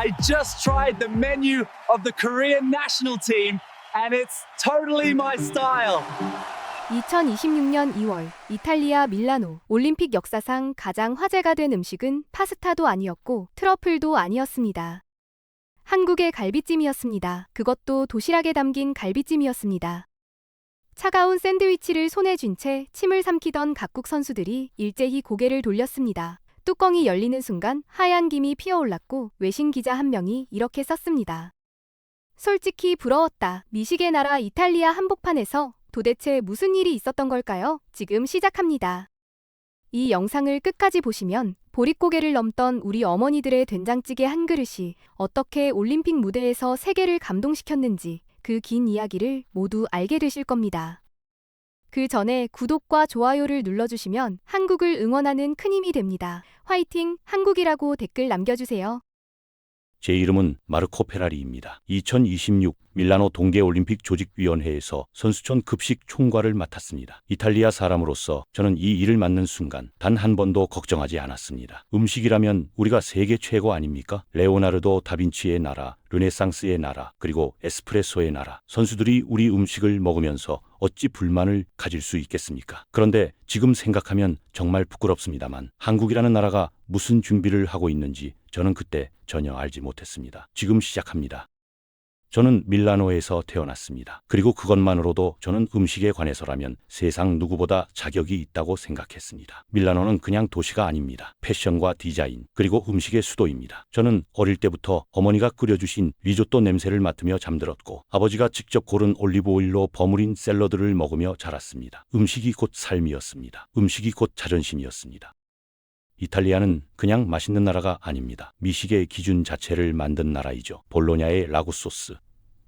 I just tried the menu of the Korean national team and it's totally my style. 2026년 2월 이탈리아 밀라노 올림픽 역사상 가장 화제가 된 음식은 파스타도 아니었고 트러플도 아니었습니다. 한국의 갈비찜이었습니다. 그것도 도시락에 담긴 갈비찜이었습니다. 차가운 샌드위치를 손에 쥔 채 침을 삼키던 각국 선수들이 일제히 고개를 돌렸습니다. 뚜껑이 열리는 순간 하얀 김이 피어올랐고 외신 기자 한 명이 이렇게 썼습니다. 솔직히 부러웠다. 미식의 나라 이탈리아 한복판에서 도대체 무슨 일이 있었던 걸까요? 지금 시작합니다. 이 영상을 끝까지 보시면 보릿고개를 넘던 우리 어머니들의 된장찌개 한 그릇이 어떻게 올림픽 무대에서 세계를 감동시켰는지 그 긴 이야기를 모두 알게 되실 겁니다. 그 전에 구독과 좋아요를 눌러주시면 한국을 응원하는 큰 힘이 됩니다. 화이팅! 한국이라고 댓글 남겨주세요. 제 이름은 마르코 페라리입니다. 2026 밀라노 동계올림픽 조직위원회에서 선수촌 급식 총괄을 맡았습니다. 이탈리아 사람으로서 저는 이 일을 맡는 순간 단 한 번도 걱정하지 않았습니다. 음식이라면 우리가 세계 최고 아닙니까? 레오나르도 다빈치의 나라, 르네상스의 나라, 그리고 에스프레소의 나라. 선수들이 우리 음식을 먹으면서 어찌 불만을 가질 수 있겠습니까? 그런데 지금 생각하면 정말 부끄럽습니다만 한국이라는 나라가 무슨 준비를 하고 있는지 저는 그때 전혀 알지 못했습니다. 지금 시작합니다. 저는 밀라노에서 태어났습니다. 그리고 그것만으로도 저는 음식에 관해서라면 세상 누구보다 자격이 있다고 생각했습니다. 밀라노는 그냥 도시가 아닙니다. 패션과 디자인, 그리고 음식의 수도입니다. 저는 어릴 때부터 어머니가 끓여주신 리조또 냄새를 맡으며 잠들었고 아버지가 직접 고른 올리브오일로 버무린 샐러드를 먹으며 자랐습니다. 음식이 곧 삶이었습니다. 음식이 곧 자존심이었습니다. 이탈리아는 그냥 맛있는 나라가 아닙니다. 미식의 기준 자체를 만든 나라이죠. 볼로냐의 라구 소스,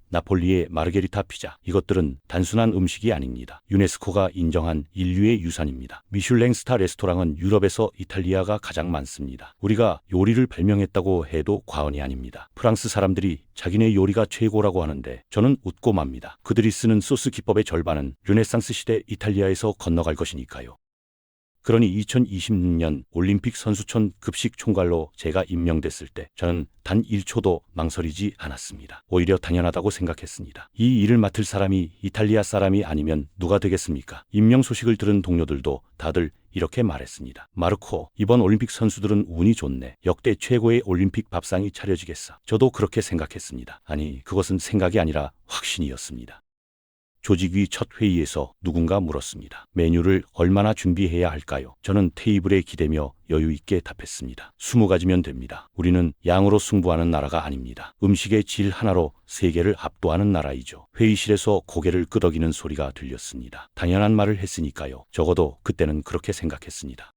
나폴리의 마르게리타 피자, 이것들은 단순한 음식이 아닙니다. 유네스코가 인정한 인류의 유산입니다. 미슐랭 스타 레스토랑은 유럽에서 이탈리아가 가장 많습니다. 우리가 요리를 발명했다고 해도 과언이 아닙니다. 프랑스 사람들이 자기네 요리가 최고라고 하는데 저는 웃고 맙니다. 그들이 쓰는 소스 기법의 절반은 르네상스 시대 이탈리아에서 건너갈 것이니까요. 그러니 2026년 올림픽 선수촌 급식 총괄로 제가 임명됐을 때 저는 단 1초도 망설이지 않았습니다. 오히려 당연하다고 생각했습니다. 이 일을 맡을 사람이 이탈리아 사람이 아니면 누가 되겠습니까? 임명 소식을 들은 동료들도 다들 이렇게 말했습니다. 마르코, 이번 올림픽 선수들은 운이 좋네. 역대 최고의 올림픽 밥상이 차려지겠어. 저도 그렇게 생각했습니다. 아니, 그것은 생각이 아니라 확신이었습니다. 조직위 첫 회의에서 누군가 물었습니다. 메뉴를 얼마나 준비해야 할까요? 저는 테이블에 기대며 여유 있게 답했습니다. 20가지면 됩니다. 우리는 양으로 승부하는 나라가 아닙니다. 음식의 질 하나로 세계를 압도하는 나라이죠. 회의실에서 고개를 끄덕이는 소리가 들렸습니다. 당연한 말을 했으니까요. 적어도 그때는 그렇게 생각했습니다.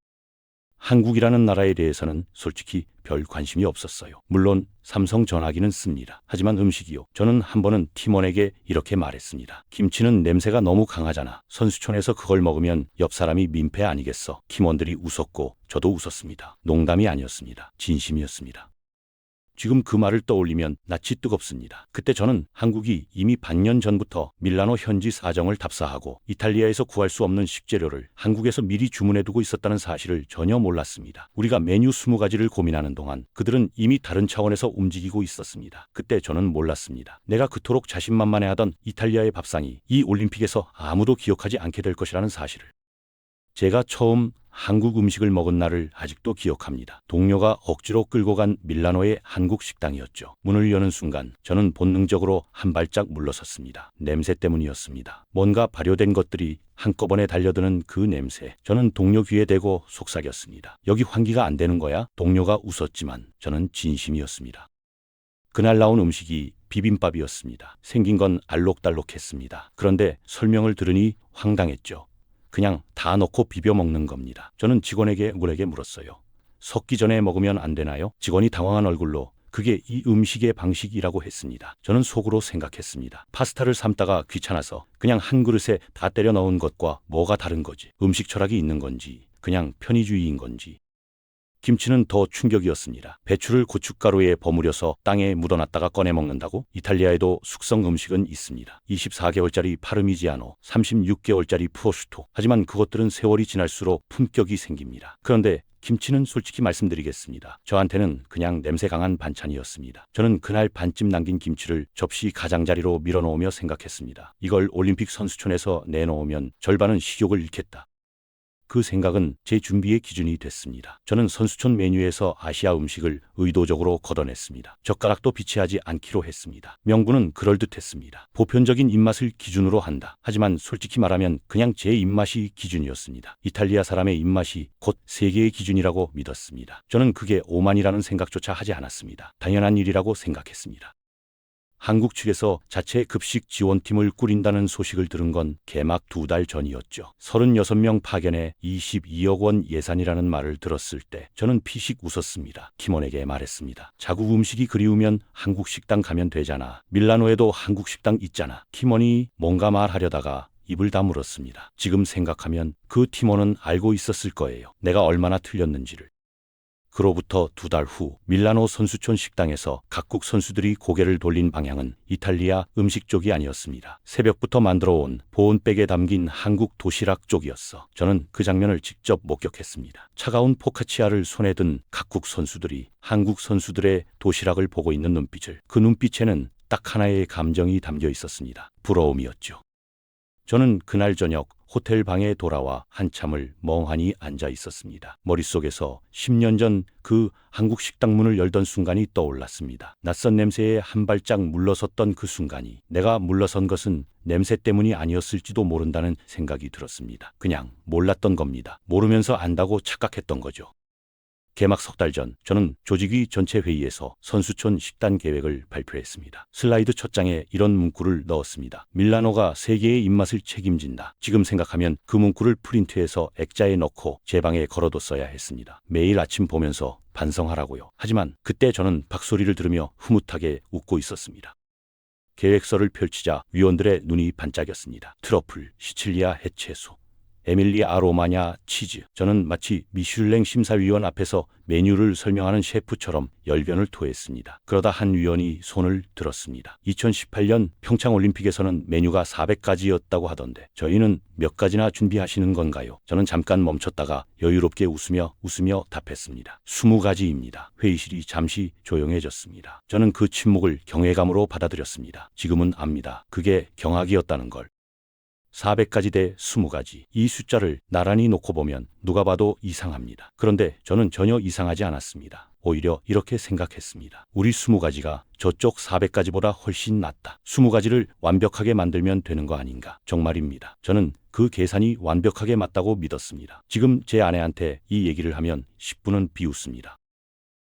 한국이라는 나라에 대해서는 솔직히 별 관심이 없었어요. 물론 삼성 전화기는 씁니다. 하지만 음식이요. 저는 한 번은 팀원에게 이렇게 말했습니다. 김치는 냄새가 너무 강하잖아. 선수촌에서 그걸 먹으면 옆 사람이 민폐 아니겠어. 팀원들이 웃었고 저도 웃었습니다. 농담이 아니었습니다. 진심이었습니다. 지금 그 말을 떠올리면 낯이 뜨겁습니다. 그때 저는 한국이 이미 반년 전부터 밀라노 현지 사정을 답사하고 이탈리아에서 구할 수 없는 식재료를 한국에서 미리 주문해두고 있었다는 사실을 전혀 몰랐습니다. 우리가 메뉴 20가지를 고민하는 동안 그들은 이미 다른 차원에서 움직이고 있었습니다. 그때 저는 몰랐습니다. 내가 그토록 자신만만해하던 이탈리아의 밥상이 이 올림픽에서 아무도 기억하지 않게 될 것이라는 사실을. 제가 처음 한국 음식을 먹은 날을 아직도 기억합니다. 동료가 억지로 끌고 간 밀라노의 한국 식당이었죠. 문을 여는 순간 저는 본능적으로 한 발짝 물러섰습니다. 냄새 때문이었습니다. 뭔가 발효된 것들이 한꺼번에 달려드는 그 냄새. 저는 동료 귀에 대고 속삭였습니다. 여기 환기가 안 되는 거야? 동료가 웃었지만 저는 진심이었습니다. 그날 나온 음식이 비빔밥이었습니다. 생긴 건 알록달록했습니다. 그런데 설명을 들으니 황당했죠. 그냥 다 넣고 비벼 먹는 겁니다. 저는 직원에게 물었어요. 섞기 전에 먹으면 안 되나요? 직원이 당황한 얼굴로 그게 이 음식의 방식이라고 했습니다. 저는 속으로 생각했습니다. 파스타를 삶다가 귀찮아서 그냥 한 그릇에 다 때려 넣은 것과 뭐가 다른 거지? 음식 철학이 있는 건지 그냥 편의주의인 건지. 김치는 더 충격이었습니다. 배추를 고춧가루에 버무려서 땅에 묻어놨다가 꺼내 먹는다고? 이탈리아에도 숙성 음식은 있습니다. 24개월짜리 파르미지아노, 36개월짜리 프로슈토. 하지만 그것들은 세월이 지날수록 품격이 생깁니다. 그런데 김치는 솔직히 말씀드리겠습니다. 저한테는 그냥 냄새 강한 반찬이었습니다. 저는 그날 반쯤 남긴 김치를 접시 가장자리로 밀어놓으며 생각했습니다. 이걸 올림픽 선수촌에서 내놓으면 절반은 식욕을 잃겠다. 그 생각은 제 준비의 기준이 됐습니다. 저는 선수촌 메뉴에서 아시아 음식을 의도적으로 걷어냈습니다. 젓가락도 비치하지 않기로 했습니다. 명분은 그럴듯했습니다. 보편적인 입맛을 기준으로 한다. 하지만 솔직히 말하면 그냥 제 입맛이 기준이었습니다. 이탈리아 사람의 입맛이 곧 세계의 기준이라고 믿었습니다. 저는 그게 오만이라는 생각조차 하지 않았습니다. 당연한 일이라고 생각했습니다. 한국 측에서 자체 급식 지원팀을 꾸린다는 소식을 들은 건 개막 2달 전이었죠. 36명 파견에 22억 원 예산이라는 말을 들었을 때 저는 피식 웃었습니다. 팀원에게 말했습니다. 자국 음식이 그리우면 한국 식당 가면 되잖아. 밀라노에도 한국 식당 있잖아. 팀원이 뭔가 말하려다가 입을 다물었습니다. 지금 생각하면 그 팀원은 알고 있었을 거예요. 내가 얼마나 틀렸는지를. 그로부터 2달 후 밀라노 선수촌 식당에서 각국 선수들이 고개를 돌린 방향은 이탈리아 음식 쪽이 아니었습니다. 새벽부터 만들어 온 보온백에 담긴 한국 도시락 쪽이었어. 저는 그 장면을 직접 목격했습니다. 차가운 포카치아를 손에 든 각국 선수들이 한국 선수들의 도시락을 보고 있는 눈빛을, 그 눈빛에는 딱 하나의 감정이 담겨 있었습니다. 부러움이었죠. 저는 그날 저녁 호텔 방에 돌아와 한참을 멍하니 앉아 있었습니다. 머릿속에서 10년 전 그 한국 식당 문을 열던 순간이 떠올랐습니다. 낯선 냄새에 한 발짝 물러섰던 그 순간이 내가 물러선 것은 냄새 때문이 아니었을지도 모른다는 생각이 들었습니다. 그냥 몰랐던 겁니다. 모르면서 안다고 착각했던 거죠. 개막 3달 전 저는 조직위 전체 회의에서 선수촌 식단 계획을 발표했습니다. 슬라이드 첫 장에 이런 문구를 넣었습니다. 밀라노가 세계의 입맛을 책임진다. 지금 생각하면 그 문구를 프린트해서 액자에 넣고 제 방에 걸어뒀어야 했습니다. 매일 아침 보면서 반성하라고요. 하지만 그때 저는 박소리를 들으며 흐뭇하게 웃고 있었습니다. 계획서를 펼치자 위원들의 눈이 반짝였습니다. 트러플, 시칠리아 해채소, 에밀리아 로마냐 치즈. 저는 마치 미슐랭 심사위원 앞에서 메뉴를 설명하는 셰프처럼 열변을 토했습니다. 그러다 한 위원이 손을 들었습니다. 2018년 평창올림픽에서는 메뉴가 400가지였다고 하던데 저희는 몇 가지나 준비하시는 건가요? 저는 잠깐 멈췄다가 여유롭게 웃으며 답했습니다. 20가지입니다. 회의실이 잠시 조용해졌습니다. 저는 그 침묵을 경외감으로 받아들였습니다. 지금은 압니다. 그게 경악이었다는 걸. 400가지 대 20가지. 이 숫자를 나란히 놓고 보면 누가 봐도 이상합니다. 그런데 저는 전혀 이상하지 않았습니다. 오히려 이렇게 생각했습니다. 우리 20가지가 저쪽 400가지보다 훨씬 낫다. 20가지를 완벽하게 만들면 되는 거 아닌가. 정말입니다. 저는 그 계산이 완벽하게 맞다고 믿었습니다. 지금 제 아내한테 이 얘기를 하면 10분은 비웃습니다.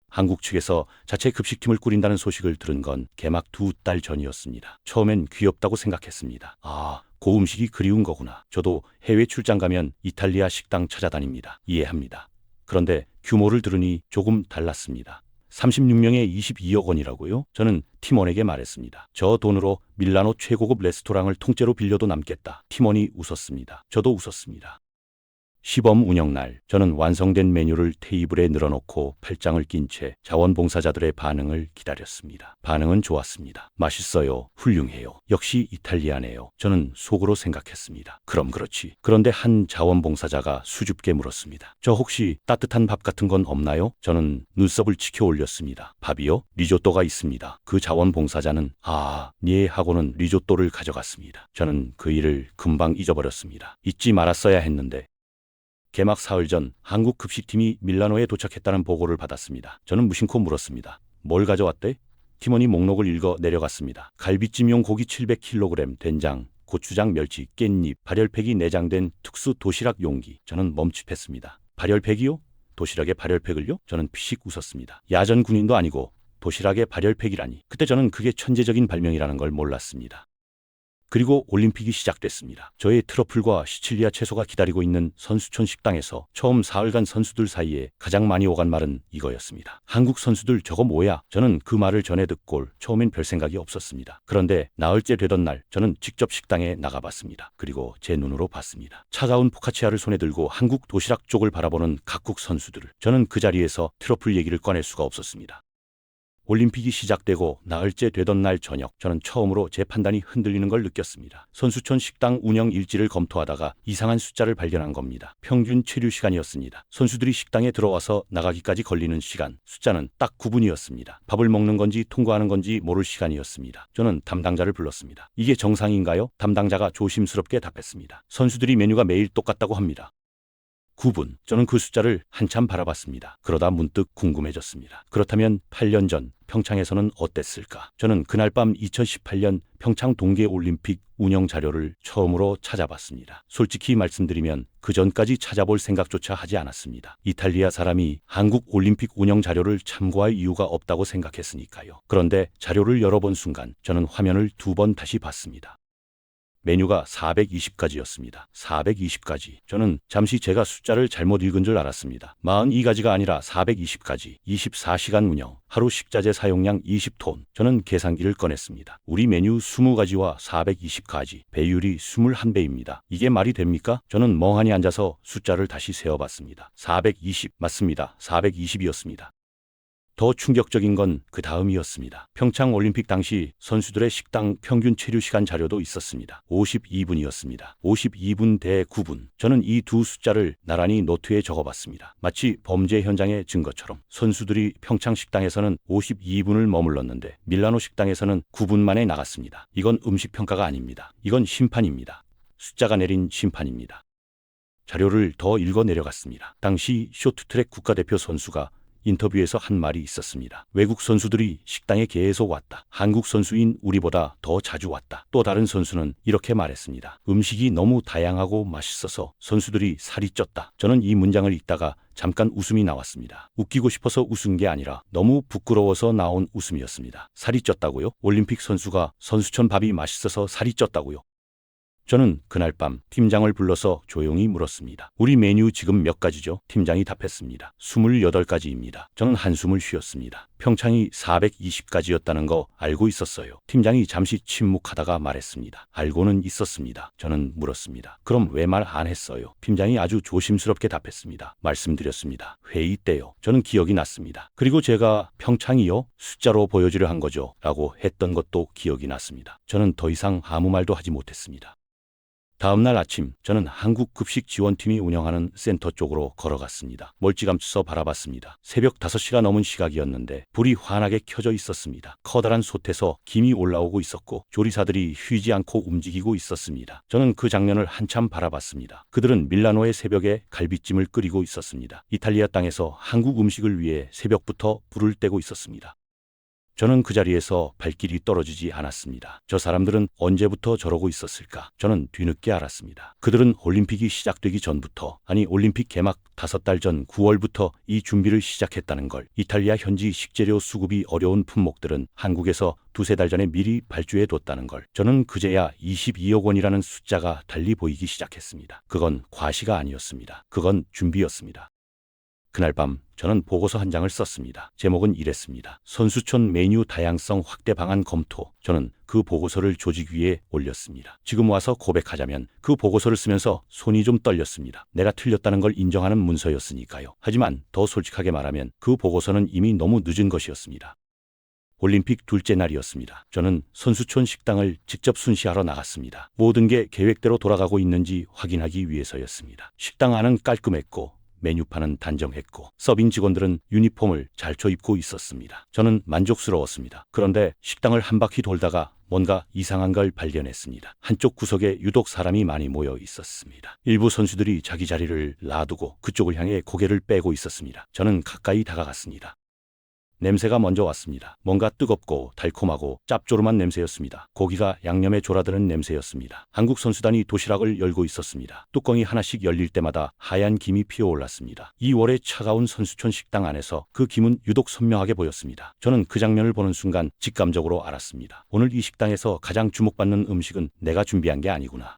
한국 측에서 자체 급식팀을 꾸린다는 소식을 들은 건 개막 2달 전이었습니다. 처음엔 귀엽다고 생각했습니다. 그 음식이 그리운 거구나. 저도 해외 출장 가면 이탈리아 식당 찾아다닙니다. 이해합니다. 그런데 규모를 들으니 조금 달랐습니다. 36명에 22억 원이라고요? 저는 팀원에게 말했습니다. 저 돈으로 밀라노 최고급 레스토랑을 통째로 빌려도 남겠다. 팀원이 웃었습니다. 저도 웃었습니다. 시범 운영날 저는 완성된 메뉴를 테이블에 늘어놓고 팔짱을 낀 채 자원봉사자들의 반응을 기다렸습니다. 반응은 좋았습니다. 맛있어요. 훌륭해요. 역시 이탈리아네요. 저는 속으로 생각했습니다. 그럼 그렇지. 그런데 한 자원봉사자가 수줍게 물었습니다. 저 혹시 따뜻한 밥 같은 건 없나요? 저는 눈썹을 치켜 올렸습니다. 밥이요? 리조또가 있습니다. 그 자원봉사자는 예 하고는 리조또를 가져갔습니다. 저는 그 일을 금방 잊어버렸습니다. 잊지 말았어야 했는데. 개막 사흘 전 한국 급식팀이 밀라노에 도착했다는 보고를 받았습니다. 저는 무심코 물었습니다. 뭘 가져왔대? 팀원이 목록을 읽어 내려갔습니다. 갈비찜용 고기 700kg, 된장, 고추장, 멸치, 깻잎, 발열팩이 내장된 특수 도시락 용기. 저는 멈칫했습니다. 발열팩이요? 도시락에 발열팩을요? 저는 피식 웃었습니다. 야전 군인도 아니고 도시락에 발열팩이라니. 그때 저는 그게 천재적인 발명이라는 걸 몰랐습니다. 그리고 올림픽이 시작됐습니다. 저의 트러플과 시칠리아 채소가 기다리고 있는 선수촌 식당에서 처음 사흘간 선수들 사이에 가장 많이 오간 말은 이거였습니다. 한국 선수들 저거 뭐야? 저는 그 말을 전해 듣고 처음엔 별 생각이 없었습니다. 그런데 나흘째 되던 날 저는 직접 식당에 나가봤습니다. 그리고 제 눈으로 봤습니다. 차가운 포카치아를 손에 들고 한국 도시락 쪽을 바라보는 각국 선수들을. 저는 그 자리에서 트러플 얘기를 꺼낼 수가 없었습니다. 올림픽이 시작되고 나흘째 되던 날 저녁, 저는 처음으로 제 판단이 흔들리는 걸 느꼈습니다. 선수촌 식당 운영 일지를 검토하다가 이상한 숫자를 발견한 겁니다. 평균 체류 시간이었습니다. 선수들이 식당에 들어와서 나가기까지 걸리는 시간, 숫자는 딱 9분이었습니다. 밥을 먹는 건지 통과하는 건지 모를 시간이었습니다. 저는 담당자를 불렀습니다. 이게 정상인가요? 담당자가 조심스럽게 답했습니다. 선수들이 메뉴가 매일 똑같다고 합니다. 9분. 저는 그 숫자를 한참 바라봤습니다. 그러다 문득 궁금해졌습니다. 그렇다면 8년 전 평창에서는 어땠을까? 저는 그날 밤 2018년 평창 동계올림픽 운영 자료를 처음으로 찾아봤습니다. 솔직히 말씀드리면 그 전까지 찾아볼 생각조차 하지 않았습니다. 이탈리아 사람이 한국 올림픽 운영 자료를 참고할 이유가 없다고 생각했으니까요. 그런데 자료를 열어본 순간 저는 화면을 2번 다시 봤습니다. 메뉴가 420가지였습니다. 420가지. 저는 잠시 제가 숫자를 잘못 읽은 줄 알았습니다. 42가지가 아니라 420가지. 24시간 운영. 하루 식자재 사용량 20톤. 저는 계산기를 꺼냈습니다. 우리 메뉴 20가지와 420가지. 배율이 21배입니다. 이게 말이 됩니까? 저는 멍하니 앉아서 숫자를 다시 세어봤습니다. 420. 맞습니다. 420이었습니다. 더 충격적인 건 그 다음이었습니다. 평창 올림픽 당시 선수들의 식당 평균 체류 시간 자료도 있었습니다. 52분이었습니다. 52분 대 9분. 저는 이 두 숫자를 나란히 노트에 적어봤습니다. 마치 범죄 현장의 증거처럼. 선수들이 평창 식당에서는 52분을 머물렀는데 밀라노 식당에서는 9분 만에 나갔습니다. 이건 음식 평가가 아닙니다. 이건 심판입니다. 숫자가 내린 심판입니다. 자료를 더 읽어 내려갔습니다. 당시 쇼트트랙 국가대표 선수가 인터뷰에서 한 말이 있었습니다. 외국 선수들이 식당에 계속 왔다. 한국 선수인 우리보다 더 자주 왔다. 또 다른 선수는 이렇게 말했습니다. 음식이 너무 다양하고 맛있어서 선수들이 살이 쪘다. 저는 이 문장을 읽다가 잠깐 웃음이 나왔습니다. 웃기고 싶어서 웃은 게 아니라 너무 부끄러워서 나온 웃음이었습니다. 살이 쪘다고요? 올림픽 선수가 선수촌 밥이 맛있어서 살이 쪘다고요? 저는 그날 밤 팀장을 불러서 조용히 물었습니다. 우리 메뉴 지금 몇 가지죠? 팀장이 답했습니다. 28가지입니다. 저는 한숨을 쉬었습니다. 평창이 420가지였다는 거 알고 있었어요. 팀장이 잠시 침묵하다가 말했습니다. 알고는 있었습니다. 저는 물었습니다. 그럼 왜 말 안 했어요? 팀장이 아주 조심스럽게 답했습니다. 말씀드렸습니다. 회의 때요. 저는 기억이 났습니다. 그리고 제가 평창이요? 숫자로 보여주려 한 거죠. 라고 했던 것도 기억이 났습니다. 저는 더 이상 아무 말도 하지 못했습니다. 다음날 아침 저는 한국급식지원팀이 운영하는 센터 쪽으로 걸어갔습니다. 멀찌감쳐서 바라봤습니다. 새벽 5시가 넘은 시각이었는데 불이 환하게 켜져 있었습니다. 커다란 솥에서 김이 올라오고 있었고 조리사들이 쉬지 않고 움직이고 있었습니다. 저는 그 장면을 한참 바라봤습니다. 그들은 밀라노의 새벽에 갈비찜을 끓이고 있었습니다. 이탈리아 땅에서 한국 음식을 위해 새벽부터 불을 떼고 있었습니다. 저는 그 자리에서 발길이 떨어지지 않았습니다. 저 사람들은 언제부터 저러고 있었을까? 저는 뒤늦게 알았습니다. 그들은 올림픽이 시작되기 전부터, 아니 올림픽 개막 5달 전 9월부터 이 준비를 시작했다는 걸. 이탈리아 현지 식재료 수급이 어려운 품목들은 한국에서 2-3달 전에 미리 발주해 뒀다는 걸. 저는 그제야 22억 원이라는 숫자가 달리 보이기 시작했습니다. 그건 과시가 아니었습니다. 그건 준비였습니다. 그날 밤 저는 보고서 한 장을 썼습니다. 제목은 이랬습니다. 선수촌 메뉴 다양성 확대 방안 검토. 저는 그 보고서를 조직 위에 올렸습니다. 지금 와서 고백하자면 그 보고서를 쓰면서 손이 좀 떨렸습니다. 내가 틀렸다는 걸 인정하는 문서였으니까요. 하지만 더 솔직하게 말하면 그 보고서는 이미 너무 늦은 것이었습니다. 올림픽 둘째 날이었습니다. 저는 선수촌 식당을 직접 순시하러 나갔습니다. 모든 게 계획대로 돌아가고 있는지 확인하기 위해서였습니다. 식당 안은 깔끔했고 메뉴판은 단정했고 서빙 직원들은 유니폼을 잘 쳐입고 있었습니다. 저는 만족스러웠습니다. 그런데 식당을 한 바퀴 돌다가 뭔가 이상한 걸 발견했습니다. 한쪽 구석에 유독 사람이 많이 모여 있었습니다. 일부 선수들이 자기 자리를 놔두고 그쪽을 향해 고개를 빼고 있었습니다. 저는 가까이 다가갔습니다. 냄새가 먼저 왔습니다. 뭔가 뜨겁고 달콤하고 짭조름한 냄새였습니다. 고기가 양념에 졸아드는 냄새였습니다. 한국 선수단이 도시락을 열고 있었습니다. 뚜껑이 하나씩 열릴 때마다 하얀 김이 피어올랐습니다. 2월의 차가운 선수촌 식당 안에서 그 김은 유독 선명하게 보였습니다. 저는 그 장면을 보는 순간 직감적으로 알았습니다. 오늘 이 식당에서 가장 주목받는 음식은 내가 준비한 게 아니구나.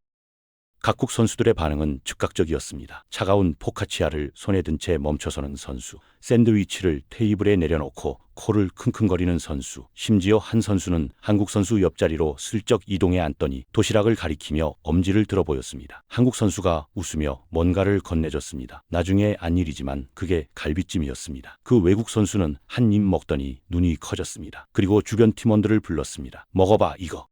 각국 선수들의 반응은 즉각적이었습니다. 차가운 포카치아를 손에 든 채 멈춰서는 선수, 샌드위치를 테이블에 내려놓고 코를 킁킁거리는 선수, 심지어 한 선수는 한국 선수 옆자리로 슬쩍 이동해 앉더니 도시락을 가리키며 엄지를 들어 보였습니다. 한국 선수가 웃으며 뭔가를 건네줬습니다. 나중에 안 일이지만 그게 갈비찜이었습니다. 그 외국 선수는 한 입 먹더니 눈이 커졌습니다. 그리고 주변 팀원들을 불렀습니다. 먹어봐 이거.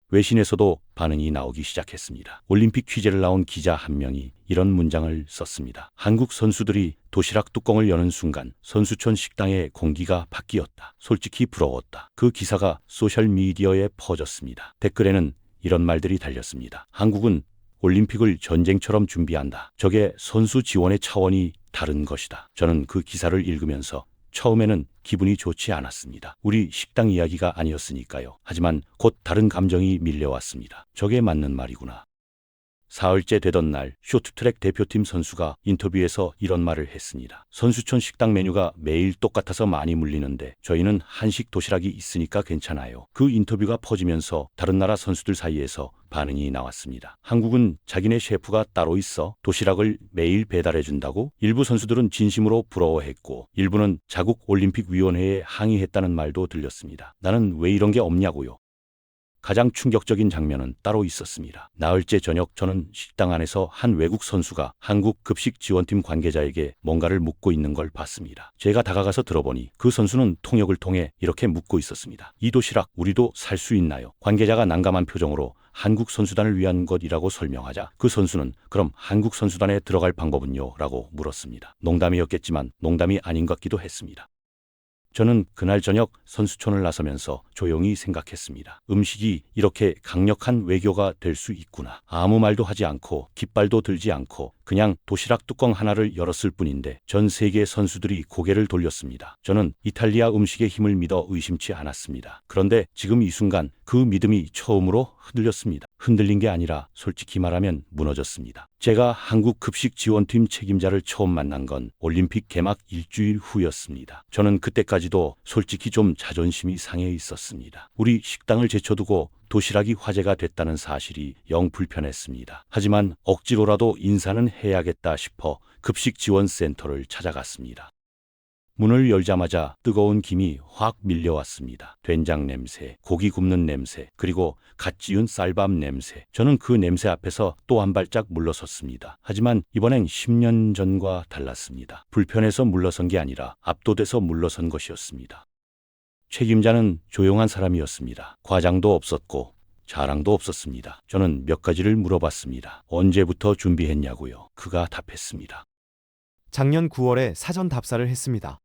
외신에서도 반응이 나오기 시작했습니다. 올림픽 취재를 나온 기자 한 명이 이런 문장을 썼습니다. 한국 선수들이 도시락 뚜껑을 여는 순간 선수촌 식당의 공기가 바뀌었다. 솔직히 부러웠다. 그 기사가 소셜미디어에 퍼졌습니다. 댓글에는 이런 말들이 달렸습니다. 한국은 올림픽을 전쟁처럼 준비한다. 저게 선수 지원의 차원이 다른 것이다. 저는 그 기사를 읽으면서 처음에는 기분이 좋지 않았습니다. 우리 식당 이야기가 아니었으니까요. 하지만 곧 다른 감정이 밀려왔습니다. 저게 맞는 말이구나. 사흘째 되던 날 쇼트트랙 대표팀 선수가 인터뷰에서 이런 말을 했습니다. 선수촌 식당 메뉴가 매일 똑같아서 많이 물리는데 저희는 한식 도시락이 있으니까 괜찮아요. 그 인터뷰가 퍼지면서 다른 나라 선수들 사이에서 반응이 나왔습니다. 한국은 자기네 셰프가 따로 있어 도시락을 매일 배달해준다고? 일부 선수들은 진심으로 부러워했고 일부는 자국 올림픽위원회에 항의했다는 말도 들렸습니다. 나는 왜 이런 게 없냐고요. 가장 충격적인 장면은 따로 있었습니다. 나흘째 저녁 저는 식당 안에서 한 외국 선수가 한국 급식 지원팀 관계자에게 뭔가를 묻고 있는 걸 봤습니다. 제가 다가가서 들어보니 그 선수는 통역을 통해 이렇게 묻고 있었습니다. 이 도시락 우리도 살 수 있나요? 관계자가 난감한 표정으로 한국 선수단을 위한 것이라고 설명하자 그 선수는 그럼 한국 선수단에 들어갈 방법은요? 라고 물었습니다. 농담이었겠지만 농담이 아닌 것 같기도 했습니다. 저는 그날 저녁 선수촌을 나서면서 조용히 생각했습니다. 음식이 이렇게 강력한 외교가 될 수 있구나. 아무 말도 하지 않고 깃발도 들지 않고 그냥 도시락 뚜껑 하나를 열었을 뿐인데 전 세계 선수들이 고개를 돌렸습니다. 저는 이탈리아 음식의 힘을 믿어 의심치 않았습니다. 그런데 지금 이 순간 그 믿음이 처음으로 흔들렸습니다. 흔들린 게 아니라 솔직히 말하면 무너졌습니다. 제가 한국 급식 지원팀 책임자를 처음 만난 건 올림픽 개막 일주일 후였습니다. 저는 그때까지도 솔직히 좀 자존심이 상해 있었습니다. 우리 식당을 제쳐두고 도시락이 화제가 됐다는 사실이 영 불편했습니다. 하지만 억지로라도 인사는 해야겠다 싶어 급식 지원 센터를 찾아갔습니다. 문을 열자마자 뜨거운 김이 확 밀려왔습니다. 된장 냄새, 고기 굽는 냄새, 그리고 갓 지은 쌀밥 냄새. 저는 그 냄새 앞에서 또 한 발짝 물러섰습니다. 하지만 이번엔 10년 전과 달랐습니다. 불편해서 물러선 게 아니라 압도돼서 물러선 것이었습니다. 책임자는 조용한 사람이었습니다. 과장도 없었고 자랑도 없었습니다. 저는 몇 가지를 물어봤습니다. 언제부터 준비했냐고요? 그가 답했습니다. 작년 9월에 사전 답사를 했습니다.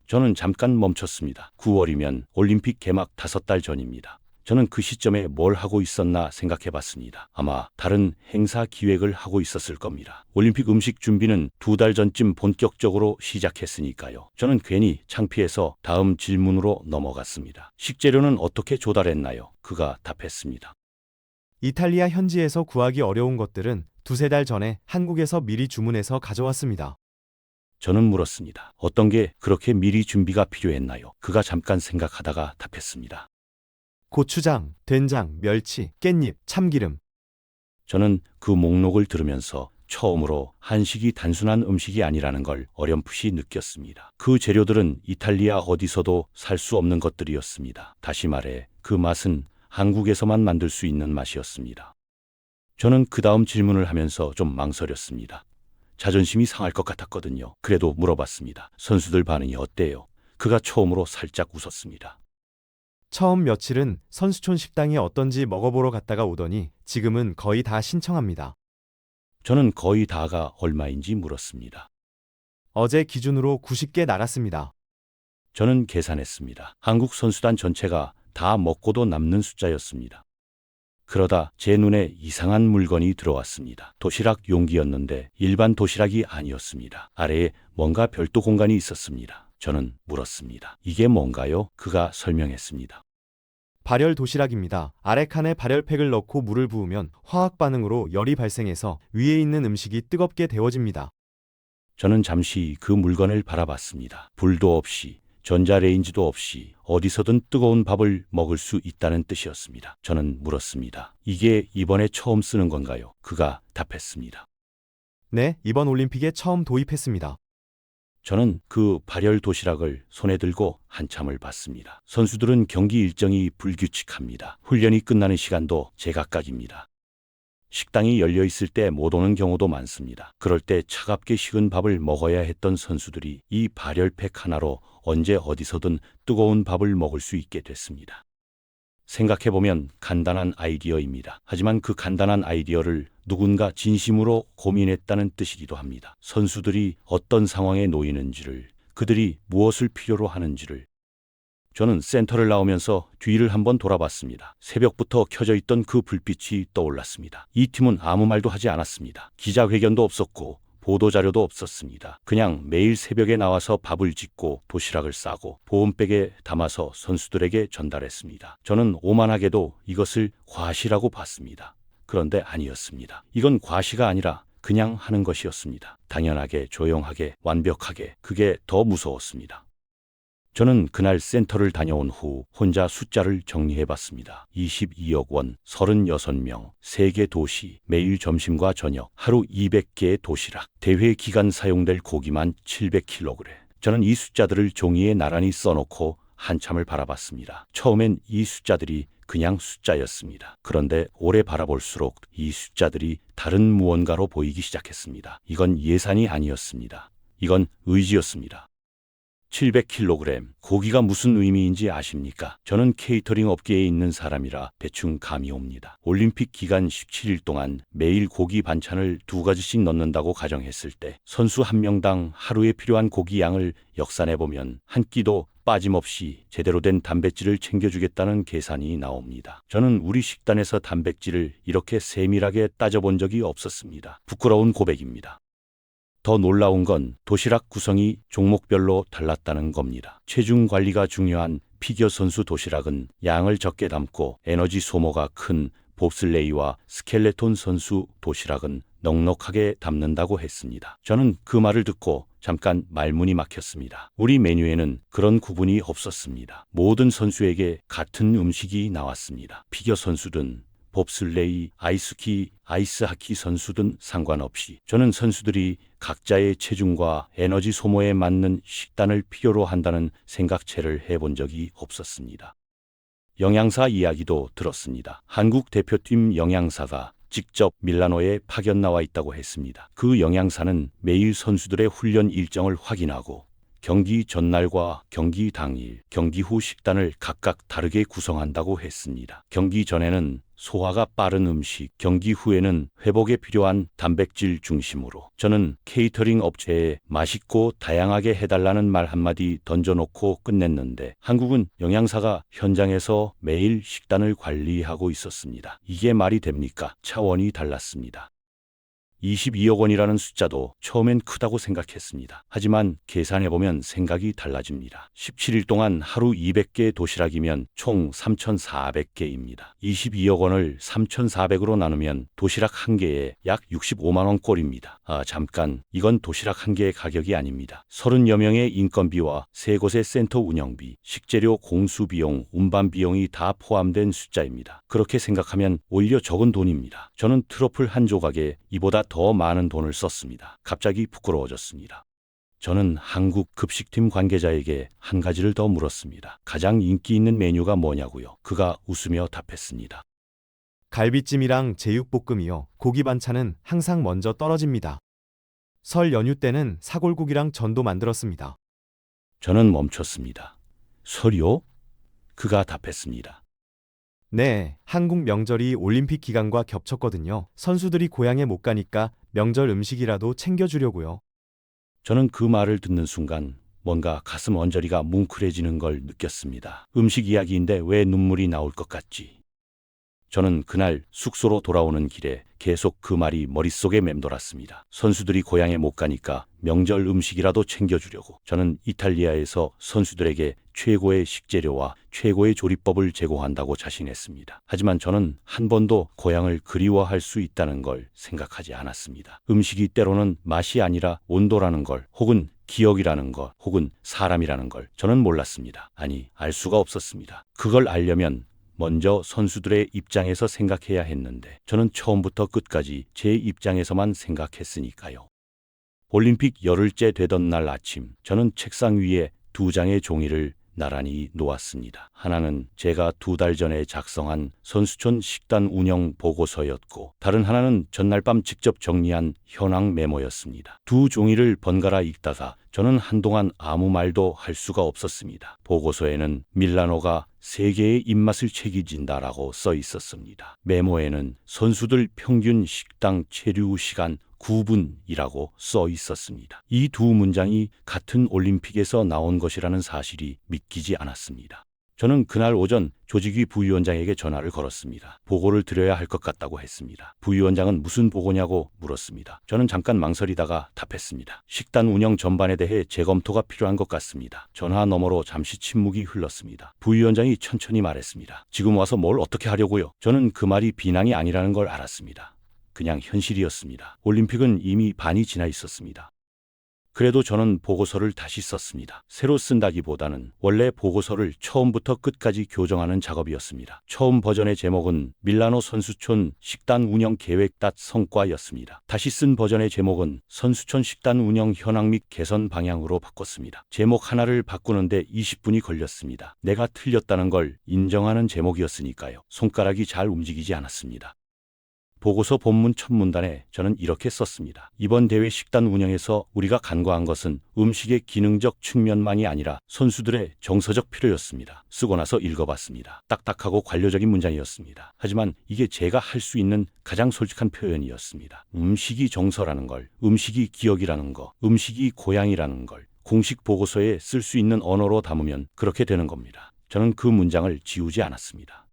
저는 잠깐 멈췄습니다. 9월이면 올림픽 개막 5달 전입니다. 저는 그 시점에 뭘 하고 있었나 생각해봤습니다. 아마 다른 행사 기획을 하고 있었을 겁니다. 올림픽 음식 준비는 2달 전쯤 본격적으로 시작했으니까요. 저는 괜히 창피해서 다음 질문으로 넘어갔습니다. 식재료는 어떻게 조달했나요? 그가 답했습니다. 이탈리아 현지에서 구하기 어려운 것들은 2-3달 전에 한국에서 미리 주문해서 가져왔습니다. 저는 물었습니다. 어떤 게 그렇게 미리 준비가 필요했나요? 그가 잠깐 생각하다가 답했습니다. 고추장, 된장, 멸치, 깻잎, 참기름. 저는 그 목록을 들으면서 처음으로 한식이 단순한 음식이 아니라는 걸 어렴풋이 느꼈습니다. 그 재료들은 이탈리아 어디서도 살 수 없는 것들이었습니다. 다시 말해 그 맛은 한국에서만 만들 수 있는 맛이었습니다. 저는 그 다음 질문을 하면서 좀 망설였습니다. 자존심이 상할 것 같았거든요. 그래도 물어봤습니다. 선수들 반응이 어때요? 그가 처음으로 살짝 웃었습니다. 처음 며칠은 선수촌 식당이 어떤지 먹어보러 갔다가 오더니 지금은 거의 다 신청합니다. 저는 거의 다가 얼마인지 물었습니다. 어제 기준으로 90개 나갔습니다. 저는 계산했습니다. 한국 선수단 전체가 다 먹고도 남는 숫자였습니다. 그러다 제 눈에 이상한 물건이 들어왔습니다. 도시락 용기였는데 일반 도시락이 아니었습니다. 아래에 뭔가 별도 공간이 있었습니다. 저는 물었습니다. 이게 뭔가요? 그가 설명했습니다. 발열 도시락입니다. 아래 칸에 발열팩을 넣고 물을 부으면 화학 반응으로 열이 발생해서 위에 있는 음식이 뜨겁게 데워집니다. 저는 잠시 그 물건을 바라봤습니다. 불도 없이 전자레인지도 없이 어디서든 뜨거운 밥을 먹을 수 있다는 뜻이었습니다. 저는 물었습니다. 이게 이번에 처음 쓰는 건가요? 그가 답했습니다. 네, 이번 올림픽에 처음 도입했습니다. 저는 그 발열 도시락을 손에 들고 한참을 봤습니다. 선수들은 경기 일정이 불규칙합니다. 훈련이 끝나는 시간도 제각각입니다. 식당이 열려 있을 때 못 오는 경우도 많습니다. 그럴 때 차갑게 식은 밥을 먹어야 했던 선수들이 이 발열팩 하나로 언제 어디서든 뜨거운 밥을 먹을 수 있게 됐습니다. 생각해보면 간단한 아이디어입니다. 하지만 그 간단한 아이디어를 누군가 진심으로 고민했다는 뜻이기도 합니다. 선수들이 어떤 상황에 놓이는지를, 그들이 무엇을 필요로 하는지를. 저는 센터를 나오면서 뒤를 한번 돌아봤습니다. 새벽부터 켜져 있던 그 불빛이 떠올랐습니다. 이 팀은 아무 말도 하지 않았습니다. 기자회견도 없었고 보도자료도 없었습니다. 그냥 매일 새벽에 나와서 밥을 짓고 도시락을 싸고 보온백에 담아서 선수들에게 전달했습니다. 저는 오만하게도 이것을 과시라고 봤습니다. 그런데 아니었습니다. 이건 과시가 아니라 그냥 하는 것이었습니다. 당연하게, 조용하게, 완벽하게. 그게 더 무서웠습니다. 저는 그날 센터를 다녀온 후 혼자 숫자를 정리해봤습니다. 22억 원, 36명, 3개 도시, 매일 점심과 저녁, 하루 200개의 도시락, 대회 기간 사용될 고기만 700kg. 저는 이 숫자들을 종이에 나란히 써놓고 한참을 바라봤습니다. 처음엔 이 숫자들이 그냥 숫자였습니다. 그런데 오래 바라볼수록 이 숫자들이 다른 무언가로 보이기 시작했습니다. 이건 예산이 아니었습니다. 이건 의지였습니다. 700kg, 고기가 무슨 의미인지 아십니까? 저는 케이터링 업계에 있는 사람이라 대충 감이 옵니다. 올림픽 기간 17일 동안 매일 고기 반찬을 2가지씩 넣는다고 가정했을 때 선수 한 명당 하루에 필요한 고기 양을 역산해보면 한 끼도 빠짐없이 제대로 된 단백질을 챙겨주겠다는 계산이 나옵니다. 저는 우리 식단에서 단백질을 이렇게 세밀하게 따져본 적이 없었습니다. 부끄러운 고백입니다. 더 놀라운 건 도시락 구성이 종목별로 달랐다는 겁니다. 체중 관리가 중요한 피겨 선수 도시락은 양을 적게 담고 에너지 소모가 큰 봅슬레이와 스켈레톤 선수 도시락은 넉넉하게 담는다고 했습니다. 저는 그 말을 듣고 잠깐 말문이 막혔습니다. 우리 메뉴에는 그런 구분이 없었습니다. 모든 선수에게 같은 음식이 나왔습니다. 피겨 선수든 봅슬레이, 아이스키, 아이스하키 선수든 상관없이 저는 선수들이 각자의 체중과 에너지 소모에 맞는 식단을 필요로 한다는 생각체를 해본 적이 없었습니다. 영양사 이야기도 들었습니다. 한국 대표팀 영양사가 직접 밀라노에 파견 나와 있다고 했습니다. 그 영양사는 매일 선수들의 훈련 일정을 확인하고 경기 전날과 경기 당일, 경기 후 식단을 각각 다르게 구성한다고 했습니다. 경기 전에는 소화가 빠른 음식, 경기 후에는 회복에 필요한 단백질 중심으로. 저는 케이터링 업체에 맛있고 다양하게 해달라는 말 한마디 던져놓고 끝냈는데 한국은 영양사가 현장에서 매일 식단을 관리하고 있었습니다. 이게 말이 됩니까? 차원이 달랐습니다. 22억 원이라는 숫자도 처음엔 크다고 생각했습니다. 하지만 계산해보면 생각이 달라집니다. 17일 동안 하루 200개 도시락이면 총 3,400개입니다. 22억 원을 3,400으로 나누면 도시락 한 개에 약 65만 원 꼴입니다. 잠깐, 이건 도시락 한 개의 가격이 아닙니다. 30여 명의 인건비와 3곳의 센터 운영비, 식재료 공수비용, 운반 비용이 다 포함된 숫자입니다. 그렇게 생각하면 오히려 적은 돈입니다. 저는 트러플 한 조각에 이보다 더 많은 돈을 썼습니다. 갑자기 부끄러워졌습니다. 저는 한국 급식팀 관계자에게 한 가지를 더 물었습니다. 가장 인기 있는 메뉴가 뭐냐고요? 그가 웃으며 답했습니다. 갈비찜이랑 제육볶음이요. 고기 반찬은 항상 먼저 떨어집니다. 설 연휴 때는 사골국이랑 전도 만들었습니다. 저는 멈췄습니다. 설요? 그가 답했습니다. 네, 한국 명절이 올림픽 기간과 겹쳤거든요. 선수들이 고향에 못 가니까 명절 음식이라도 챙겨주려고요. 저는 그 말을 듣는 순간 뭔가 가슴 언저리가 뭉클해지는 걸 느꼈습니다. 음식 이야기인데 왜 눈물이 나올 것 같지? 저는 그날 숙소로 돌아오는 길에 계속 그 말이 머릿속에 맴돌았습니다. 선수들이 고향에 못 가니까 명절 음식이라도 챙겨주려고. 저는 이탈리아에서 선수들에게 최고의 식재료와 최고의 조리법을 제공한다고 자신했습니다. 하지만 저는 한 번도 고향을 그리워할 수 있다는 걸 생각하지 않았습니다. 음식이 때로는 맛이 아니라 온도라는 걸, 혹은 기억이라는 것, 혹은 사람이라는 걸 저는 몰랐습니다. 아니, 알 수가 없었습니다. 그걸 알려면 먼저 선수들의 입장에서 생각해야 했는데 저는 처음부터 끝까지 제 입장에서만 생각했으니까요. 올림픽 열흘째 되던 날 아침, 저는 책상 위에 2장의 종이를 나란히 놓았습니다. 하나는 제가 2달 전에 작성한 선수촌 식단 운영 보고서였고, 다른 하나는 전날 밤 직접 정리한 현황 메모였습니다. 두 종이를 번갈아 읽다가 저는 한동안 아무 말도 할 수가 없었습니다. 보고서에는 밀라노가 세계의 입맛을 책임진다라고 써 있었습니다. 메모에는 선수들 평균 식당 체류 시간 9분이라고 써 있었습니다. 이 두 문장이 같은 올림픽에서 나온 것이라는 사실이 믿기지 않았습니다. 저는 그날 오전 조직위 부위원장에게 전화를 걸었습니다. 보고를 드려야 할 것 같다고 했습니다. 부위원장은 무슨 보고냐고 물었습니다. 저는 잠깐 망설이다가 답했습니다. 식단 운영 전반에 대해 재검토가 필요한 것 같습니다. 전화 너머로 잠시 침묵이 흘렀습니다. 부위원장이 천천히 말했습니다. 지금 와서 뭘 어떻게 하려고요? 저는 그 말이 비난이 아니라는 걸 알았습니다. 그냥 현실이었습니다. 올림픽은 이미 반이 지나 있었습니다. 그래도 저는 보고서를 다시 썼습니다. 새로 쓴다기보다는 원래 보고서를 처음부터 끝까지 교정하는 작업이었습니다. 처음 버전의 제목은 밀라노 선수촌 식단 운영 계획 성과였습니다. 다시 쓴 버전의 제목은 선수촌 식단 운영 현황 및 개선 방향으로 바꿨습니다. 제목 하나를 바꾸는데 20분이 걸렸습니다. 내가 틀렸다는 걸 인정하는 제목이었으니까요. 손가락이 잘 움직이지 않았습니다. 보고서 본문 첫 문단에 저는 이렇게 썼습니다. 이번 대회 식단 운영에서 우리가 간과한 것은 음식의 기능적 측면만이 아니라 선수들의 정서적 필요였습니다. 쓰고 나서 읽어봤습니다. 딱딱하고 관료적인 문장이었습니다. 하지만 이게 제가 할 수 있는 가장 솔직한 표현이었습니다. 음식이 정서라는 걸, 음식이 기억이라는 거, 음식이 고향이라는 걸 공식 보고서에 쓸 수 있는 언어로 담으면 그렇게 되는 겁니다. 저는 그 문장을 지우지 않았습니다.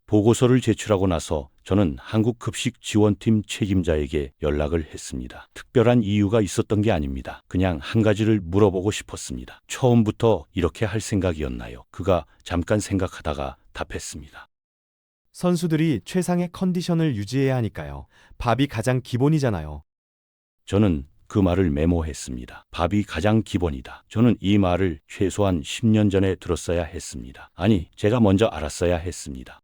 보고서를 제출하고 나서 저는 한국급식지원팀 책임자에게 연락을 했습니다. 특별한 이유가 있었던 게 아닙니다. 그냥 한 가지를 물어보고 싶었습니다. 처음부터 이렇게 할 생각이었나요? 그가 잠깐 생각하다가 답했습니다. 선수들이 최상의 컨디션을 유지해야 하니까요. 밥이 가장 기본이잖아요. 저는 그 말을 메모했습니다. 밥이 가장 기본이다. 저는 이 말을 최소한 10년 전에 들었어야 했습니다. 아니, 제가 먼저 알았어야 했습니다.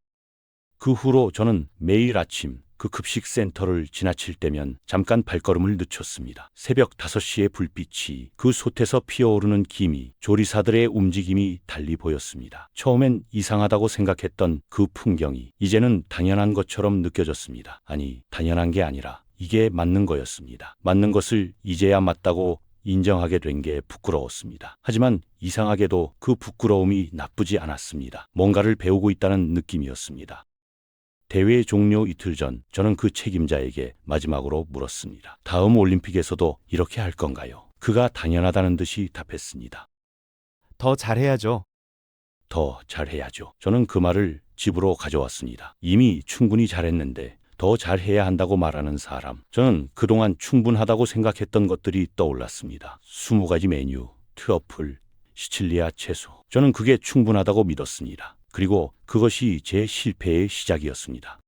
그 후로 저는 매일 아침 그 급식센터를 지나칠 때면 잠깐 발걸음을 늦췄습니다. 새벽 5시의 불빛이 그 솥에서 피어오르는 김이, 조리사들의 움직임이 달리 보였습니다. 처음엔 이상하다고 생각했던 그 풍경이 이제는 당연한 것처럼 느껴졌습니다. 아니, 당연한 게 아니라 이게 맞는 거였습니다. 맞는 것을 이제야 맞다고 인정하게 된 게 부끄러웠습니다. 하지만 이상하게도 그 부끄러움이 나쁘지 않았습니다. 뭔가를 배우고 있다는 느낌이었습니다. 대회 종료 이틀 전 저는 그 책임자에게 마지막으로 물었습니다. 다음 올림픽에서도 이렇게 할 건가요? 그가 당연하다는 듯이 답했습니다. 더 잘해야죠. 더 잘해야죠. 저는 그 말을 집으로 가져왔습니다. 이미 충분히 잘했는데 더 잘해야 한다고 말하는 사람. 저는 그동안 충분하다고 생각했던 것들이 떠올랐습니다. 20가지 메뉴, 트러플, 시칠리아 채소. 저는 그게 충분하다고 믿었습니다. 그리고 그것이 제 실패의 시작이었습니다.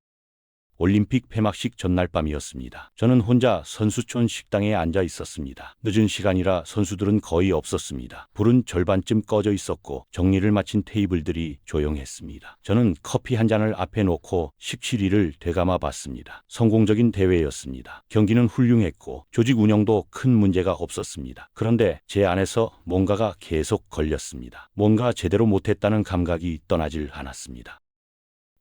올림픽 폐막식 전날 밤이었습니다. 저는 혼자 선수촌 식당에 앉아 있었습니다. 늦은 시간이라 선수들은 거의 없었습니다. 불은 절반쯤 꺼져 있었고 정리를 마친 테이블들이 조용했습니다. 저는 커피 한 잔을 앞에 놓고 식실 위를 되감아 봤습니다. 성공적인 대회였습니다. 경기는 훌륭했고 조직 운영도 큰 문제가 없었습니다. 그런데 제 안에서 뭔가가 계속 걸렸습니다. 뭔가 제대로 못했다는 감각이 떠나질 않았습니다.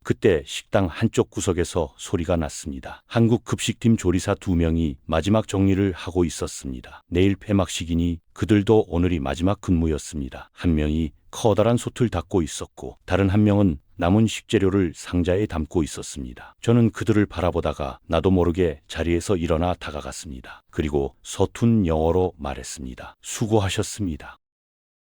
그때 식당 한쪽 구석에서 소리가 났습니다. 한국 급식팀 조리사 2명이 마지막 정리를 하고 있었습니다. 내일 폐막식이니 그들도 오늘이 마지막 근무였습니다. 한 명이 커다란 솥을 닦고 있었고 다른 한 명은 남은 식재료를 상자에 담고 있었습니다. 저는 그들을 바라보다가 나도 모르게 자리에서 일어나 다가갔습니다. 그리고 서툰 영어로 말했습니다. 수고하셨습니다.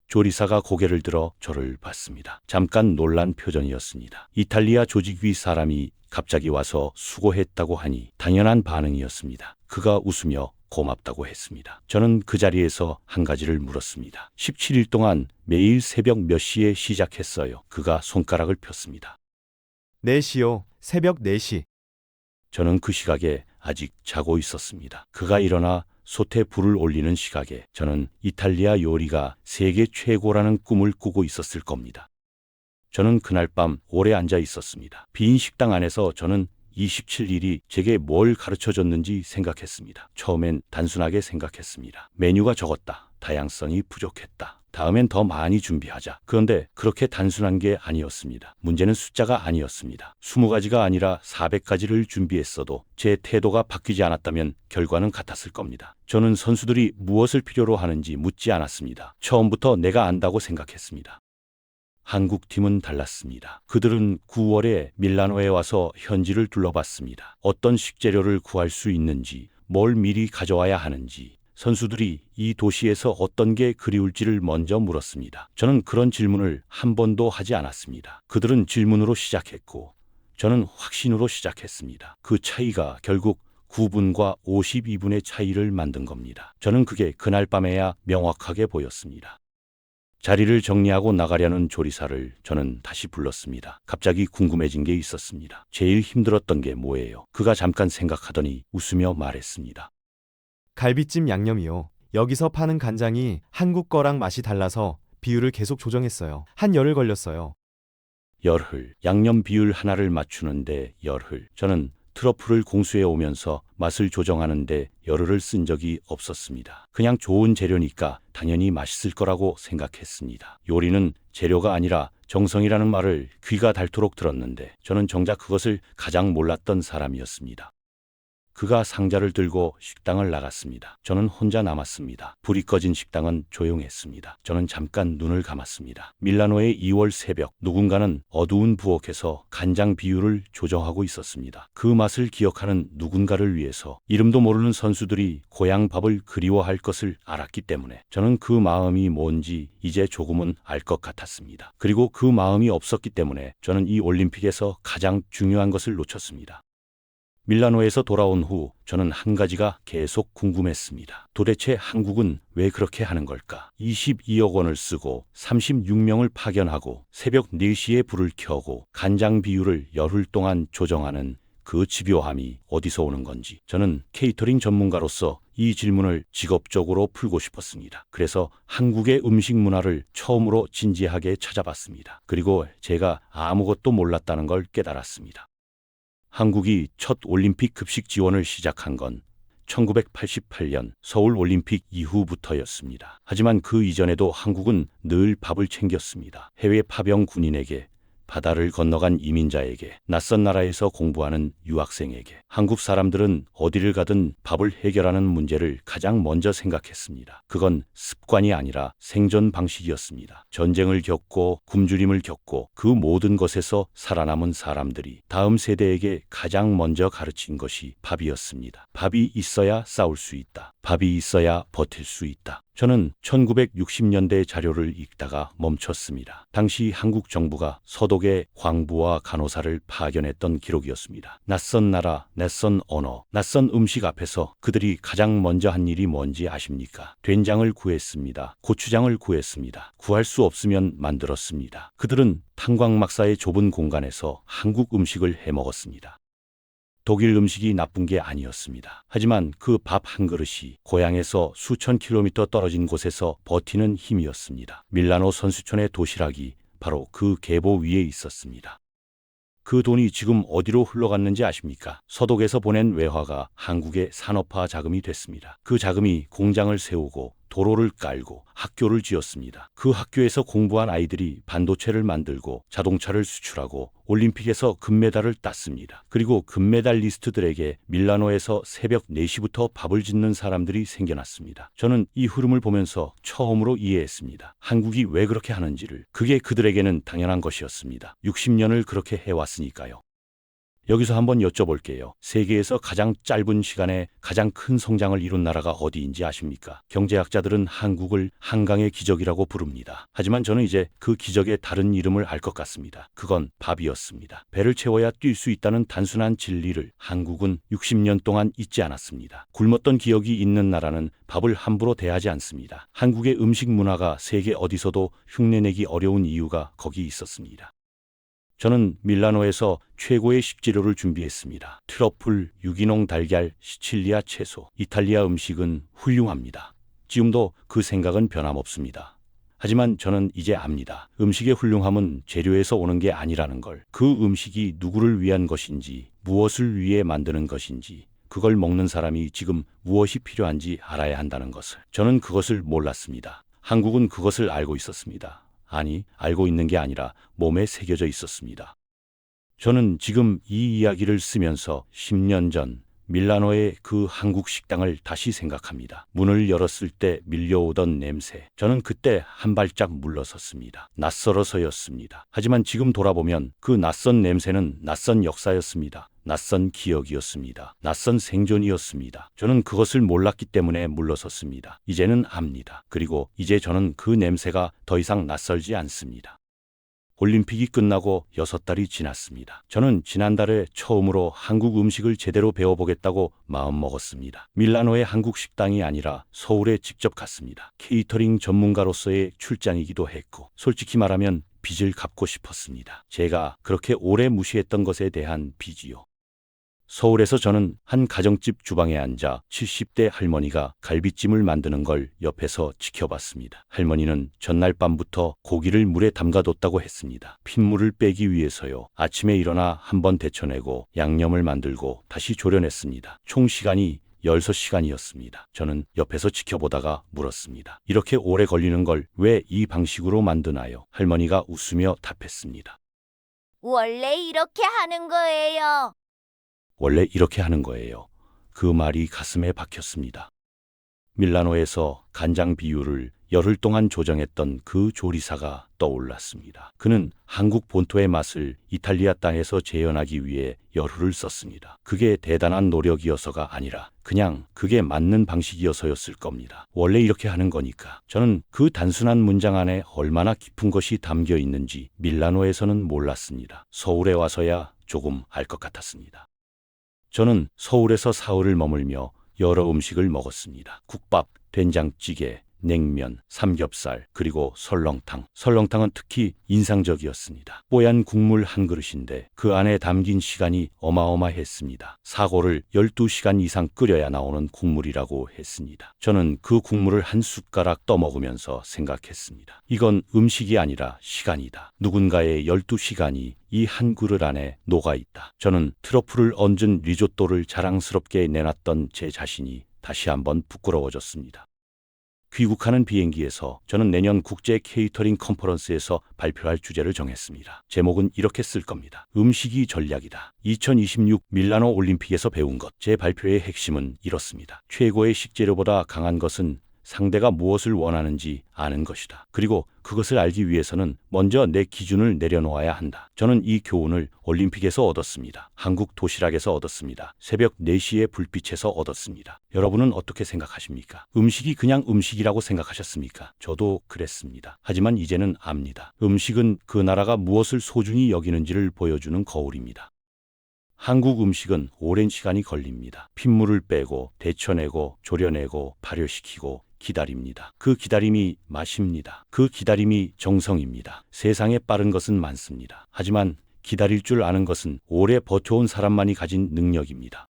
조리사가 고개를 들어 저를 봤습니다. 잠깐 놀란 표정이었습니다. 이탈리아 조직위 사람이 갑자기 와서 수고했다고 하니 당연한 반응이었습니다. 그가 웃으며 고맙다고 했습니다. 저는 그 자리에서 한 가지를 물었습니다. 17일 동안 매일 새벽 몇 시에 시작했어요. 그가 손가락을 폈습니다. 4시요. 새벽 4시. 저는 그 시각에 아직 자고 있었습니다. 그가 일어나 솥에 불을 올리는 시각에 저는 이탈리아 요리가 세계 최고라는 꿈을 꾸고 있었을 겁니다. 저는 그날 밤 오래 앉아 있었습니다. 빈 식당 안에서 저는 27일이 제게 뭘 가르쳐 줬는지 생각했습니다. 처음엔 단순하게 생각했습니다. 메뉴가 적었다. 다양성이 부족했다. 다음엔 더 많이 준비하자. 그런데 그렇게 단순한 게 아니었습니다. 문제는 숫자가 아니었습니다. 20가지가 아니라 400가지를 준비했어도 제 태도가 바뀌지 않았다면 결과는 같았을 겁니다. 저는 선수들이 무엇을 필요로 하는지 묻지 않았습니다. 처음부터 내가 안다고 생각했습니다. 한국 팀은 달랐습니다. 그들은 9월에 밀라노에 와서 현지를 둘러봤습니다. 어떤 식재료를 구할 수 있는지, 뭘 미리 가져와야 하는지, 선수들이 이 도시에서 어떤 게 그리울지를 먼저 물었습니다. 저는 그런 질문을 한 번도 하지 않았습니다. 그들은 질문으로 시작했고, 저는 확신으로 시작했습니다. 그 차이가 결국 9분과 52분의 차이를 만든 겁니다. 저는 그게 그날 밤에야 명확하게 보였습니다. 자리를 정리하고 나가려는 조리사를 저는 다시 불렀습니다. 갑자기 궁금해진 게 있었습니다. 제일 힘들었던 게 뭐예요? 그가 잠깐 생각하더니 웃으며 말했습니다. 갈비찜 양념이요. 여기서 파는 간장이 한국 거랑 맛이 달라서 비율을 계속 조정했어요. 한 열흘 걸렸어요. 열흘, 양념 비율 하나를 맞추는데 열흘. 저는 트러플을 공수해 오면서 맛을 조정하는데 열흘을 쓴 적이 없었습니다. 그냥 좋은 재료니까 당연히 맛있을 거라고 생각했습니다. 요리는 재료가 아니라 정성이라는 말을 귀가 닳도록 들었는데 저는 정작 그것을 가장 몰랐던 사람이었습니다. 그가 상자를 들고 식당을 나갔습니다. 저는 혼자 남았습니다. 불이 꺼진 식당은 조용했습니다. 저는 잠깐 눈을 감았습니다. 밀라노의 2월 새벽, 누군가는 어두운 부엌에서 간장 비율을 조정하고 있었습니다. 그 맛을 기억하는 누군가를 위해서 이름도 모르는 선수들이 고향 밥을 그리워할 것을 알았기 때문에 저는 그 마음이 뭔지 이제 조금은 알 것 같았습니다. 그리고 그 마음이 없었기 때문에 저는 이 올림픽에서 가장 중요한 것을 놓쳤습니다. 밀라노에서 돌아온 후 저는 한 가지가 계속 궁금했습니다. 도대체 한국은 왜 그렇게 하는 걸까? 22억 원을 쓰고 36명을 파견하고 새벽 4시에 불을 켜고 간장 비율을 열흘 동안 조정하는 그 집요함이 어디서 오는 건지 저는 케이터링 전문가로서 이 질문을 직업적으로 풀고 싶었습니다. 그래서 한국의 음식 문화를 처음으로 진지하게 찾아봤습니다. 그리고 제가 아무것도 몰랐다는 걸 깨달았습니다. 한국이 첫 올림픽 급식 지원을 시작한 건 1988년 서울 올림픽 이후부터였습니다. 하지만 그 이전에도 한국은 늘 밥을 챙겼습니다. 해외 파병 군인에게, 바다를 건너간 이민자에게, 낯선 나라에서 공부하는 유학생에게. 한국 사람들은 어디를 가든 밥을 해결하는 문제를 가장 먼저 생각했습니다. 그건 습관이 아니라 생존 방식이었습니다. 전쟁을 겪고 굶주림을 겪고 그 모든 것에서 살아남은 사람들이 다음 세대에게 가장 먼저 가르친 것이 밥이었습니다. 밥이 있어야 싸울 수 있다. 밥이 있어야 버틸 수 있다. 저는 1960년대 자료를 읽다가 멈췄습니다. 당시 한국 정부가 서독에 광부와 간호사를 파견했던 기록이었습니다. 낯선 나라, 낯선 언어, 낯선 음식 앞에서 그들이 가장 먼저 한 일이 뭔지 아십니까? 된장을 구했습니다. 고추장을 구했습니다. 구할 수 없으면 만들었습니다. 그들은 탄광막사의 좁은 공간에서 한국 음식을 해먹었습니다. 독일 음식이 나쁜 게 아니었습니다. 하지만 그 밥 한 그릇이 고향에서 수천 킬로미터 떨어진 곳에서 버티는 힘이었습니다. 밀라노 선수촌의 도시락이 바로 그 계보 위에 있었습니다. 그 돈이 지금 어디로 흘러갔는지 아십니까? 서독에서 보낸 외화가 한국의 산업화 자금이 됐습니다. 그 자금이 공장을 세우고 도로를 깔고 학교를 지었습니다. 그 학교에서 공부한 아이들이 반도체를 만들고 자동차를 수출하고 올림픽에서 금메달을 땄습니다. 그리고 금메달리스트들에게 밀라노에서 새벽 4시부터 밥을 짓는 사람들이 생겨났습니다. 저는 이 흐름을 보면서 처음으로 이해했습니다. 한국이 왜 그렇게 하는지를. 그게 그들에게는 당연한 것이었습니다. 60년을 그렇게 해왔으니까요. 여기서 한번 여쭤볼게요. 세계에서 가장 짧은 시간에 가장 큰 성장을 이룬 나라가 어디인지 아십니까? 경제학자들은 한국을 한강의 기적이라고 부릅니다. 하지만 저는 이제 그 기적의 다른 이름을 알 것 같습니다. 그건 밥이었습니다. 배를 채워야 뛸 수 있다는 단순한 진리를 한국은 60년 동안 잊지 않았습니다. 굶었던 기억이 있는 나라는 밥을 함부로 대하지 않습니다. 한국의 음식 문화가 세계 어디서도 흉내내기 어려운 이유가 거기 있었습니다. 저는 밀라노에서 최고의 식재료를 준비했습니다. 트러플, 유기농 달걀, 시칠리아 채소. 이탈리아 음식은 훌륭합니다. 지금도 그 생각은 변함없습니다. 하지만 저는 이제 압니다. 음식의 훌륭함은 재료에서 오는 게 아니라는 걸. 그 음식이 누구를 위한 것인지, 무엇을 위해 만드는 것인지, 그걸 먹는 사람이 지금 무엇이 필요한지 알아야 한다는 것을. 저는 그것을 몰랐습니다. 한국은 그것을 알고 있었습니다. 아니, 알고 있는 게 아니라 몸에 새겨져 있었습니다. 저는 지금 이 이야기를 쓰면서 10년 전 밀라노의 그 한국 식당을 다시 생각합니다. 문을 열었을 때 밀려오던 냄새. 저는 그때 한 발짝 물러섰습니다. 낯설어서였습니다. 하지만 지금 돌아보면 그 낯선 냄새는 낯선 역사였습니다. 낯선 기억이었습니다. 낯선 생존이었습니다. 저는 그것을 몰랐기 때문에 물러섰습니다. 이제는 압니다. 그리고 이제 저는 그 냄새가 더 이상 낯설지 않습니다. 올림픽이 끝나고 6달이 지났습니다. 저는 지난달에 처음으로 한국 음식을 제대로 배워보겠다고 마음먹었습니다. 밀라노의 한국 식당이 아니라 서울에 직접 갔습니다. 케이터링 전문가로서의 출장이기도 했고, 솔직히 말하면 빚을 갚고 싶었습니다. 제가 그렇게 오래 무시했던 것에 대한 빚이요. 서울에서 저는 한 가정집 주방에 앉아 70대 할머니가 갈비찜을 만드는 걸 옆에서 지켜봤습니다. 할머니는 전날 밤부터 고기를 물에 담가뒀다고 했습니다. 핏물을 빼기 위해서요. 아침에 일어나 한번 데쳐내고 양념을 만들고 다시 졸여냈습니다. 총 시간이 16시간이었습니다. 저는 옆에서 지켜보다가 물었습니다. 이렇게 오래 걸리는 걸 왜 이 방식으로 만드나요? 할머니가 웃으며 답했습니다. 원래 이렇게 하는 거예요. 원래 이렇게 하는 거예요. 그 말이 가슴에 박혔습니다. 밀라노에서 간장 비율을 열흘 동안 조정했던 그 조리사가 떠올랐습니다. 그는 한국 본토의 맛을 이탈리아 땅에서 재현하기 위해 열흘을 썼습니다. 그게 대단한 노력이어서가 아니라 그냥 그게 맞는 방식이어서였을 겁니다. 원래 이렇게 하는 거니까. 저는 그 단순한 문장 안에 얼마나 깊은 것이 담겨 있는지 밀라노에서는 몰랐습니다. 서울에 와서야 조금 알 것 같았습니다. 저는 서울에서 사흘을 머물며 여러 음식을 먹었습니다. 국밥, 된장찌개, 냉면, 삼겹살, 그리고 설렁탕. 설렁탕은 특히 인상적이었습니다. 뽀얀 국물 한 그릇인데 그 안에 담긴 시간이 어마어마했습니다. 사고를 12시간 이상 끓여야 나오는 국물이라고 했습니다. 저는 그 국물을 한 숟가락 떠먹으면서 생각했습니다. 이건 음식이 아니라 시간이다. 누군가의 12시간이 이 한 그릇 안에 녹아있다. 저는 트러플을 얹은 리조또를 자랑스럽게 내놨던 제 자신이 다시 한번 부끄러워졌습니다. 귀국하는 비행기에서 저는 내년 국제 케이터링 컨퍼런스에서 발표할 주제를 정했습니다. 제목은 이렇게 쓸 겁니다. 음식이 전략이다. 2026 밀라노 올림픽에서 배운 것. 제 발표의 핵심은 이렇습니다. 최고의 식재료보다 강한 것은 상대가 무엇을 원하는지 아는 것이다. 그리고 그것을 알기 위해서는 먼저 내 기준을 내려놓아야 한다. 저는 이 교훈을 올림픽에서 얻었습니다. 한국 도시락에서 얻었습니다. 새벽 4시의 불빛에서 얻었습니다. 여러분은 어떻게 생각하십니까? 음식이 그냥 음식이라고 생각하셨습니까? 저도 그랬습니다. 하지만 이제는 압니다. 음식은 그 나라가 무엇을 소중히 여기는지를 보여주는 거울입니다. 한국 음식은 오랜 시간이 걸립니다. 핏물을 빼고 데쳐내고 졸여내고 발효시키고 기다립니다. 그 기다림이 맛입니다. 그 기다림이 정성입니다. 세상에 빠른 것은 많습니다. 하지만 기다릴 줄 아는 것은 오래 버텨온 사람만이 가진 능력입니다.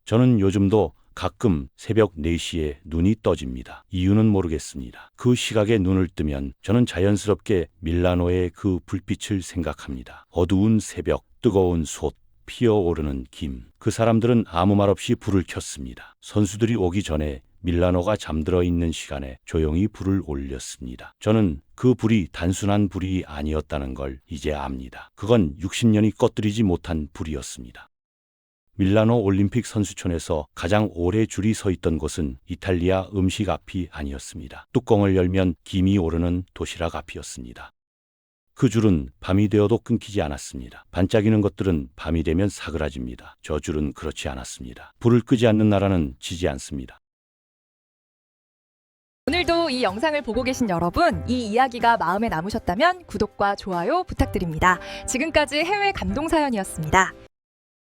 저는 요즘도 가끔 새벽 4시에 눈이 떠집니다. 이유는 모르겠습니다. 그 시각에 눈을 뜨면 저는 자연스럽게 밀라노의 그 불빛을 생각합니다. 어두운 새벽, 뜨거운 솥, 피어오르는 김. 그 사람들은 아무 말 없이 불을 켰습니다. 선수들이 오기 전에 밀라노가 잠들어 있는 시간에 조용히 불을 올렸습니다. 저는 그 불이 단순한 불이 아니었다는 걸 이제 압니다. 그건 60년이 꺼뜨리지 못한 불이었습니다. 밀라노 올림픽 선수촌에서 가장 오래 줄이 서 있던 곳은 이탈리아 음식 앞이 아니었습니다. 뚜껑을 열면 김이 오르는 도시락 앞이었습니다. 그 줄은 밤이 되어도 끊기지 않았습니다. 반짝이는 것들은 밤이 되면 사그라집니다. 저 줄은 그렇지 않았습니다. 불을 끄지 않는 나라는 지지 않습니다. 오늘도 이 영상을 보고 계신 여러분, 이 이야기가 마음에 남으셨다면 구독과 좋아요 부탁드립니다. 지금까지 해외 감동 사연이었습니다.